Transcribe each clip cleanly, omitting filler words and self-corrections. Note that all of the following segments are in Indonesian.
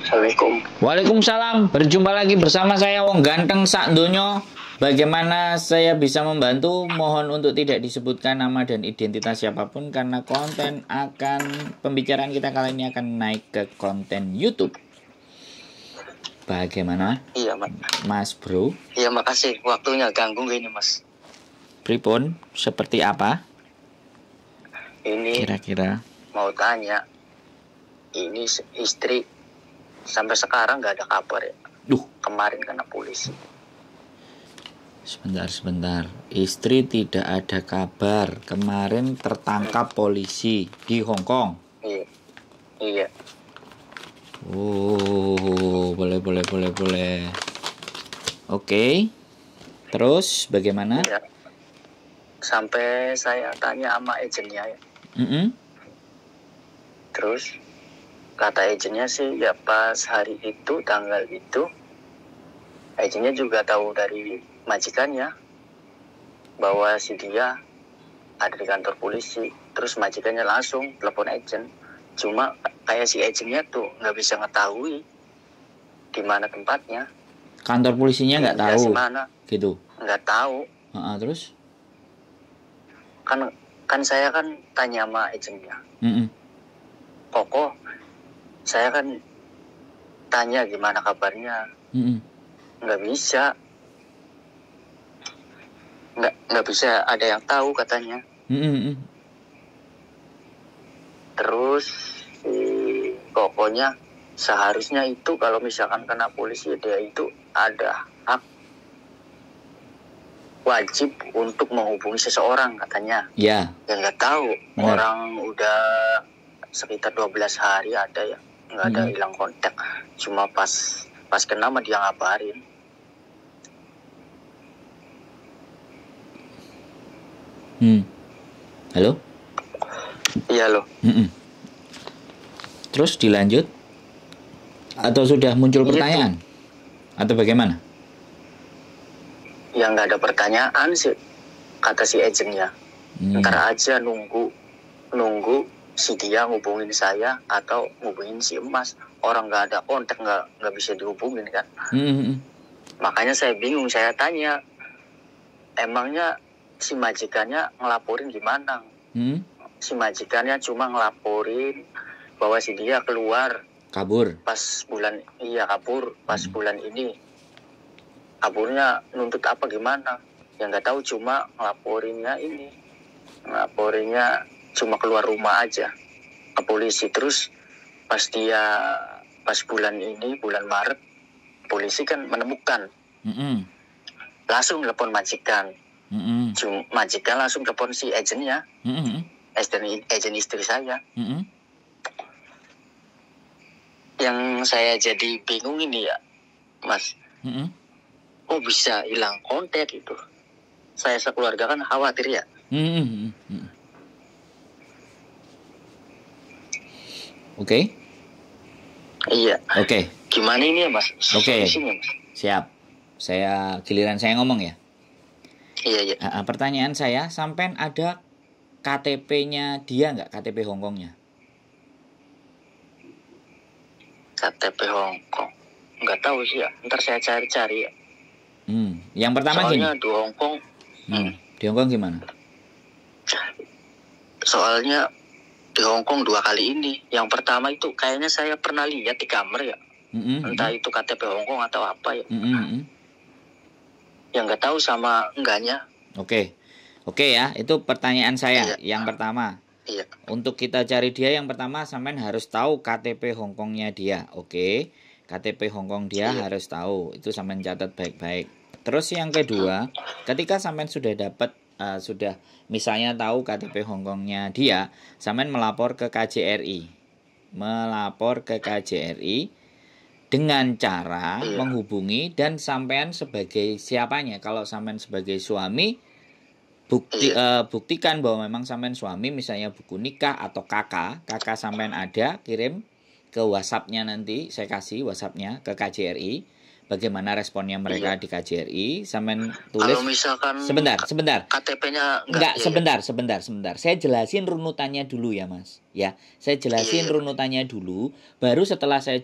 Assalamualaikum. Waalaikumsalam. Berjumpa lagi bersama saya Wong Ganteng sak donya. Bagaimana saya bisa membantu? Mohon untuk tidak disebutkan nama dan identitas siapapun karena pembicaraan kita kali ini akan naik ke konten YouTube. Bagaimana? Iya, Mas Bro. Iya, makasih waktunya ganggu ini, Mas. Pripun? Seperti apa? Ini Kira-kira mau tanya. Ini istri sampai sekarang nggak ada kabar ya. Kemarin kena polisi. Sebentar. Istri tidak ada kabar. Kemarin tertangkap polisi di Hong Kong. Iya. Oh, boleh. Oke. Terus bagaimana? Iya. Sampai saya tanya sama agennya ya. Terus kata agennya sih ya pas hari itu, tanggal itu, agennya juga tahu dari majikannya bahwa si dia ada di kantor polisi. Terus majikannya langsung telepon agen. Cuma kayak si agennya tuh nggak bisa ngetahui di mana tempatnya. Kantor polisinya nggak tahu. Mana? Gitu. Nggak tahu. Terus? Kan saya kan tanya sama agennya. Koko, saya kan tanya gimana kabarnya. Nggak bisa. Nggak bisa ada yang tahu katanya. Terus pokoknya seharusnya itu kalau misalkan kena polisi dia itu ada hak wajib untuk menghubungi seseorang katanya. Ya. Ya nggak tahu. Orang udah sekitar 12 hari ada ya nggak ada hilang kontak. Cuma pas kena mah dia ngabarin. Halo? Iya loh. Terus dilanjut? Atau sudah muncul pertanyaan? Atau bagaimana? Ya nggak ada pertanyaan sih, kata si agennya. Ntar aja nunggu si dia ngubungin saya atau ngubungin si Emas. Orang nggak ada kontak, nggak bisa dihubungin kan. Makanya saya bingung, saya tanya, emangnya si majikannya ngelaporin gimana? Si majikannya cuma ngelaporin bahwa si dia kabur kabur pas bulan ini. Kaburnya nuntut apa gimana? Ya nggak tahu, cuma ngelaporinnya cuma keluar rumah aja ke polisi. Terus pas bulan Maret, polisi kan menemukan. Langsung telepon majikan. Majikan langsung telepon si agennya. Agen istri saya. Yang saya jadi bingung ini ya, Mas. Kok bisa hilang kontak itu? Saya sekeluarga kan khawatir ya. Oke. Iya. Oke. Gimana ini ya, Mas? Oke. Siap. Giliran saya ngomong ya. Iya. Pertanyaan saya, sampean ada KTP-nya dia nggak? KTP Hongkongnya? KTP Hongkong? Nggak tahu sih ya. Ntar saya cari-cari ya. Yang pertama soalnya gini. Di Hongkong. Di Hongkong gimana? Soalnya di Hongkong 2 kali ini. Yang pertama itu kayaknya saya pernah lihat di kamar ya. Entah itu KTP Hongkong atau apa ya. Yang nggak tahu sama enggaknya. Oke ya, itu pertanyaan saya. Yang pertama. Iya. Untuk kita cari dia, yang pertama sampean harus tahu KTP Hongkongnya dia. Oke. KTP Hongkong dia harus tahu. Itu sampean catat baik-baik. Terus yang kedua, ketika sampean sudah dapat sudah misalnya tahu KTP Hongkongnya dia, sampean melapor ke KJRI. Dengan cara menghubungi, dan sampean sebagai siapanya. Kalau sampean sebagai suami, buktikan bahwa memang sampean suami, misalnya buku nikah atau kakak sampean ada, kirim ke WhatsApp-nya, nanti saya kasih WhatsApp-nya ke KJRI. Bagaimana responnya mereka di KJRI? Sampean tulis. Kalau misalkan sebentar. KTP-nya sebentar. Saya jelasin runutannya dulu ya, Mas. Ya, saya jelasin runutannya dulu. Baru setelah saya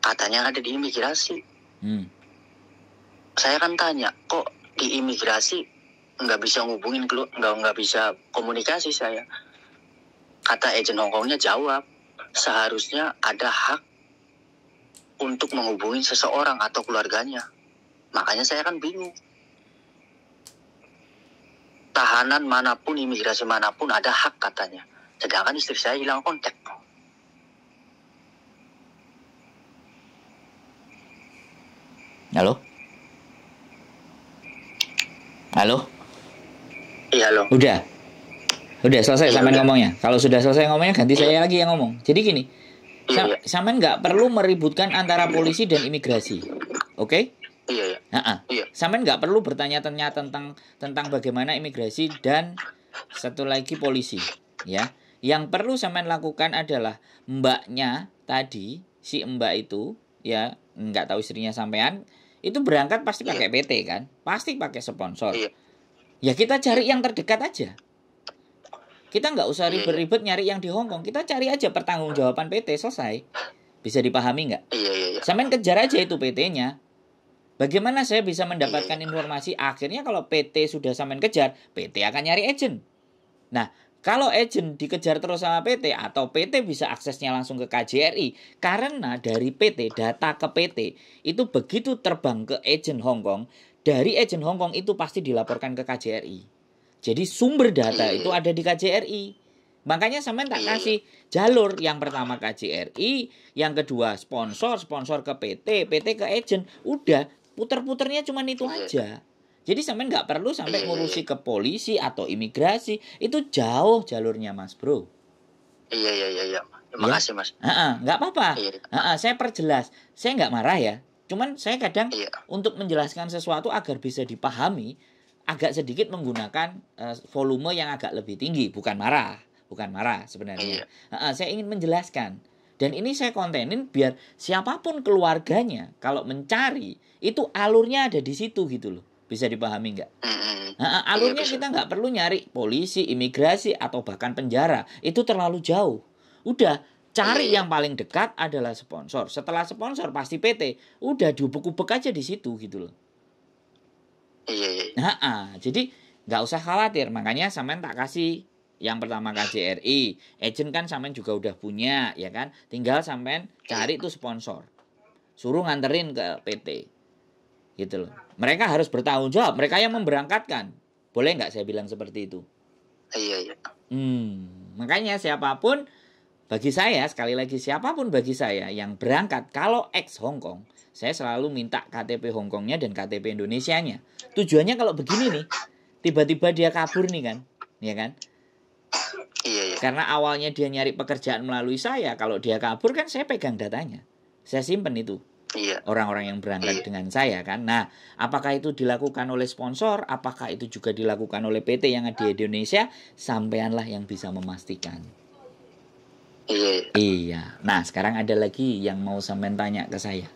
Katanya ada di imigrasi. Saya kan tanya, kok di imigrasi nggak bisa ngubungin, nggak bisa komunikasi saya. Kata agen Hongkongnya jawab, seharusnya ada hak untuk menghubungi seseorang atau keluarganya. Makanya saya kan bingung. Tahanan manapun, imigrasi manapun ada hak katanya. Sedangkan istri saya hilang kontak. Halo? Halo? Iya loh. Udah selesai sampean ngomongnya. Kalau sudah selesai ngomongnya ganti saya lagi yang ngomong. Jadi gini, sampean nggak perlu meributkan antara polisi dan imigrasi, oke? Iya. Sampean nggak perlu bertanya-tanya tentang bagaimana imigrasi dan satu lagi polisi, ya. Yang perlu sampean lakukan adalah mbaknya tadi, si mbak itu, ya nggak tahu istrinya sampean, itu berangkat pasti pakai PT kan, pasti pakai sponsor. Ya kita cari yang terdekat aja. Kita nggak usah ribet-ribet nyari yang di Hongkong. Kita cari aja pertanggungjawaban PT, selesai. Bisa dipahami nggak? Iya. Sampean kejar aja itu PT-nya. Bagaimana saya bisa mendapatkan informasi? Akhirnya kalau PT sudah sampean kejar, PT akan nyari agent. Nah, kalau agent dikejar terus sama PT, atau PT bisa aksesnya langsung ke KJRI, karena dari PT, data ke PT, itu begitu terbang ke agent Hongkong, dari agent Hongkong itu pasti dilaporkan ke KJRI. Jadi sumber data itu ada di KJRI. Makanya sampean tak kasih jalur. Yang pertama KJRI, yang kedua sponsor ke PT, PT ke agent. Udah, puter-puternya cuma itu aja. Jadi sampean nggak perlu sampai ngurusi ke polisi atau imigrasi. Itu jauh jalurnya, Mas Bro. Iya. Terima kasih, Mas. Nggak apa-apa. Saya perjelas. Saya nggak marah ya. Cuman saya kadang untuk menjelaskan sesuatu agar bisa dipahami, agak sedikit menggunakan volume yang agak lebih tinggi. Bukan marah sebenarnya. Saya ingin menjelaskan. Dan ini saya kontenin biar siapapun keluarganya kalau mencari, itu alurnya ada di situ gitu loh. Bisa dipahami nggak? Alurnya kita nggak perlu nyari polisi, imigrasi, atau bahkan penjara. Itu terlalu jauh. Udah, cari yang paling dekat adalah sponsor. Setelah sponsor pasti PT. Udah diubek-ubek aja di situ gitu loh. Jadi nggak usah khawatir. Makanya sampean tak kasih yang pertama KJRI. Agent kan sampean juga udah punya, ya kan? Tinggal sampean cari itu sponsor. Suruh nganterin ke PT. Gitu loh. Mereka harus bertanggung jawab. Mereka yang memberangkatkan. Boleh nggak saya bilang seperti itu? Iya. Makanya siapapun, bagi saya, sekali lagi siapapun bagi saya yang berangkat, kalau ex Hongkong, saya selalu minta KTP Hongkongnya dan KTP Indonesianya. Tujuannya kalau begini nih, tiba-tiba dia kabur nih kan, ya kan? Iya. Karena awalnya dia nyari pekerjaan melalui saya, kalau dia kabur kan saya pegang datanya, saya simpen itu. Orang-orang yang berangkat dengan saya kan. Nah, apakah itu dilakukan oleh sponsor, apakah itu juga dilakukan oleh PT yang ada di Indonesia, sampeanlah yang bisa memastikan. Iya. Nah, sekarang ada lagi yang mau sampean tanya ke saya.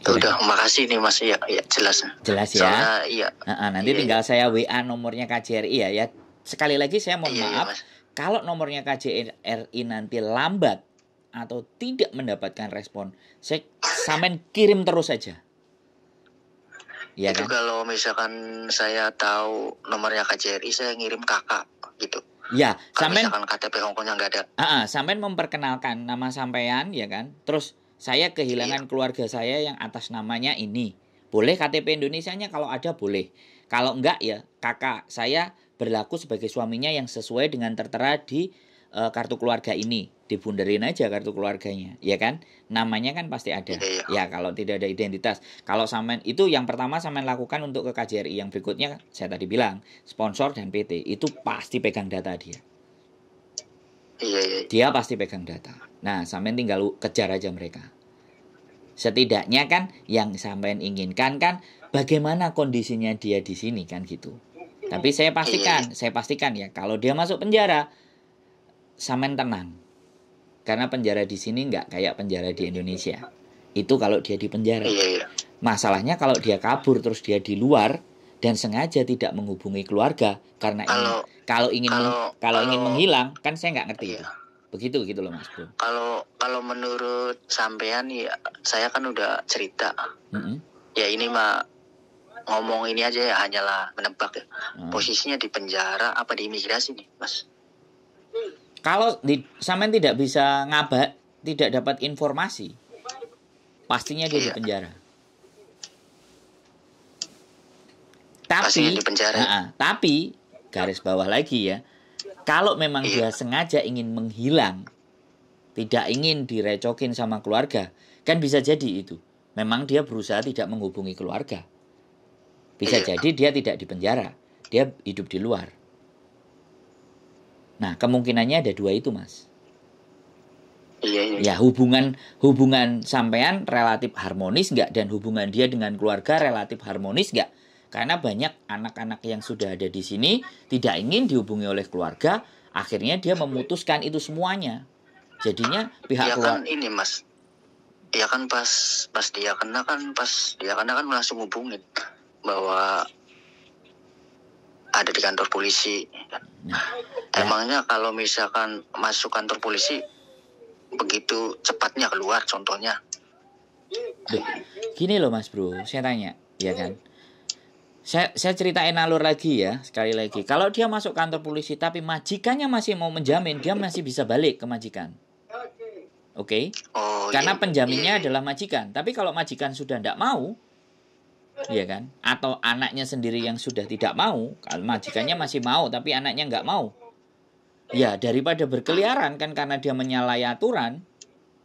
Udah, makasih nih Mas. Iya, jelas ya. Soalnya, nanti tinggal saya WA nomornya KJRI ya. Sekali lagi saya mohon maaf, kalau nomornya KJRI nanti lambat atau tidak mendapatkan respon, saya sampean kirim terus saja. Ya, itu kan? Kalau misalkan saya tahu nomornya KJRI, saya ngirim kakak gitu. Ya, sampean misalkan KTP Hongkongnya nggak ada. Sampean memperkenalkan nama sampean, ya kan? Terus saya kehilangan keluarga saya yang atas namanya ini. Boleh KTP Indonesianya kalau ada boleh. Kalau enggak ya kakak saya berlaku sebagai suaminya yang sesuai dengan tertera di kartu keluarga ini. Dibunderin aja kartu keluarganya, ya kan? Namanya kan pasti ada. Ya, kalau tidak ada identitas. Kalau sampean itu yang pertama sampean lakukan untuk ke KJRI, yang berikutnya saya tadi bilang, sponsor dan PT itu pasti pegang data dia. Dia pasti pegang data. Nah, sampean tinggal kejar aja mereka. Setidaknya kan yang sampean inginkan kan bagaimana kondisinya dia di sini kan gitu. Tapi saya pastikan ya, kalau dia masuk penjara, sampean tenang. Karena penjara di sini nggak kayak penjara di Indonesia. Itu kalau dia di penjara. Masalahnya kalau dia kabur terus dia di luar dan sengaja tidak menghubungi keluarga karena kalau ingin menghilang, kan saya nggak ngerti itu. Begitu gitu loh Mas Bro. Kalau menurut sampean ya, saya kan udah cerita. Ya ini mah ngomong ini aja ya, hanyalah menebak ya. Posisinya di penjara apa di imigrasi nih, Mas? Kalau sampean tidak bisa tidak dapat informasi, pastinya dia di penjara. Tapi garis bawah lagi ya, kalau memang dia sengaja ingin menghilang, tidak ingin direcokin sama keluarga, kan bisa jadi itu. Memang dia berusaha tidak menghubungi keluarga. Bisa jadi dia tidak di penjara, dia hidup di luar. Nah, kemungkinannya ada dua itu, Mas. Ya, hubungan sampean relatif harmonis nggak, dan hubungan dia dengan keluarga relatif harmonis nggak? Karena banyak anak-anak yang sudah ada di sini tidak ingin dihubungi oleh keluarga, akhirnya dia memutuskan itu semuanya. Jadinya pihak keluarga. Ya kan ini Mas, ya kan pas dia kena kan langsung hubungin bahwa ada di kantor polisi. Emangnya kalau misalkan masuk kantor polisi begitu cepatnya keluar contohnya? Gini loh Mas Bro, saya tanya, ya kan? Saya ceritain alur lagi ya, sekali lagi. Kalau dia masuk kantor polisi tapi majikannya masih mau menjamin, dia masih bisa balik ke majikan. Oke? Karena penjaminnya adalah majikan. Tapi kalau majikan sudah tidak mau, ya kan? Atau anaknya sendiri yang sudah tidak mau, kalau majikannya masih mau tapi anaknya nggak mau, ya daripada berkeliaran kan, karena dia menyalahi aturan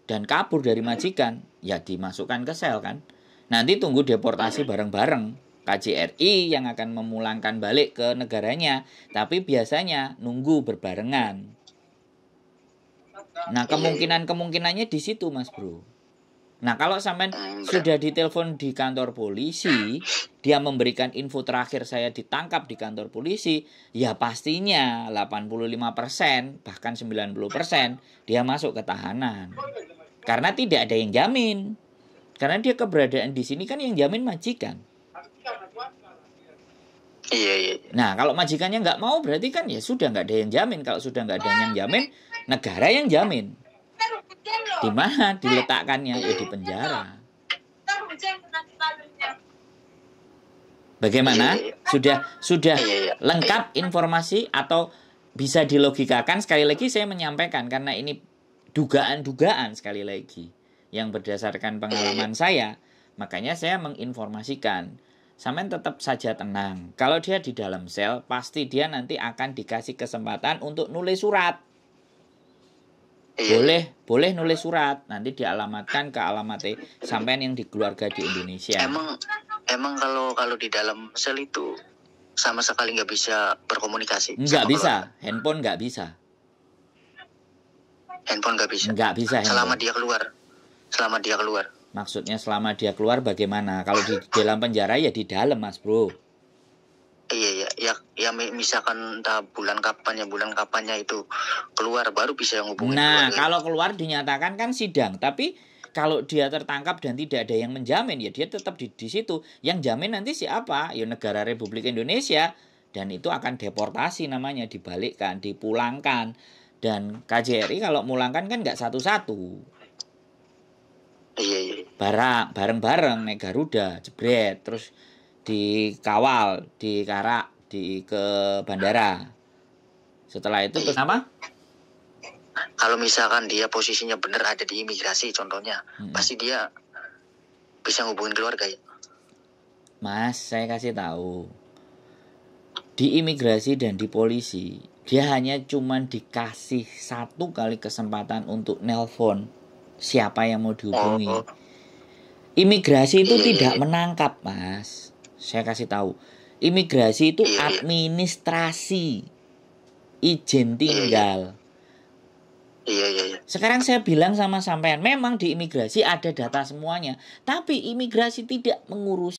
dan kabur dari majikan, ya dimasukkan ke sel kan. Nanti tunggu deportasi bareng-bareng. KJRI yang akan memulangkan balik ke negaranya, tapi biasanya nunggu berbarengan. Nah, kemungkinannya di situ Mas Bro. Nah, kalau sampean sudah ditelepon di kantor polisi, dia memberikan info terakhir saya ditangkap di kantor polisi, ya pastinya 85%, bahkan 90% dia masuk ke tahanan. Karena tidak ada yang jamin. Karena dia keberadaan di sini kan yang jamin majikan. Iya. Nah, kalau majikannya nggak mau, berarti kan ya sudah nggak ada yang jamin. Kalau sudah nggak ada yang jamin, negara yang jamin. Di mana diletakkannya? Ya di penjara. Bagaimana? Sudah lengkap informasi atau bisa dilogikakan? Sekali lagi saya menyampaikan karena ini dugaan-dugaan sekali lagi yang berdasarkan pengalaman saya, makanya saya menginformasikan. Sampean tetap saja tenang. Kalau dia di dalam sel, pasti dia nanti akan dikasih kesempatan untuk nulis surat. Boleh nulis surat. Nanti dialamatkan ke alamat sampean yang di keluarga di Indonesia. Emang kalau di dalam sel itu sama sekali nggak bisa berkomunikasi? Nggak bisa. Handphone nggak bisa. Handphone nggak bisa. Nggak bisa. Selama dia keluar. Maksudnya selama dia keluar bagaimana? Kalau di dalam penjara ya di dalam Mas Bro. Iya. Ya misalkan entah bulan kapannya itu keluar baru bisa ngubungin. Nah, kalau keluar dinyatakan kan sidang. Tapi kalau dia tertangkap dan tidak ada yang menjamin, ya dia tetap di situ. Yang jamin nanti siapa? Ya negara Republik Indonesia. Dan itu akan deportasi namanya, dibalikkan, dipulangkan. Dan KJRI kalau mulangkan kan nggak satu-satu. Iya. Bareng-bareng naik Garuda, jebret, terus dikawal, ke bandara. Setelah itu terus apa? Kalau misalkan dia posisinya benar ada di imigrasi contohnya, pasti dia bisa ngubungin keluarga ya. Mas, saya kasih tahu. Di imigrasi dan di polisi, dia hanya cuman dikasih 1 kali kesempatan untuk nelpon siapa yang mau dihubungi. Imigrasi itu tidak menangkap, Mas. Saya kasih tahu. Imigrasi itu administrasi, izin tinggal. Iya. Sekarang saya bilang sama sampean, memang di imigrasi ada data semuanya, tapi imigrasi tidak mengurusi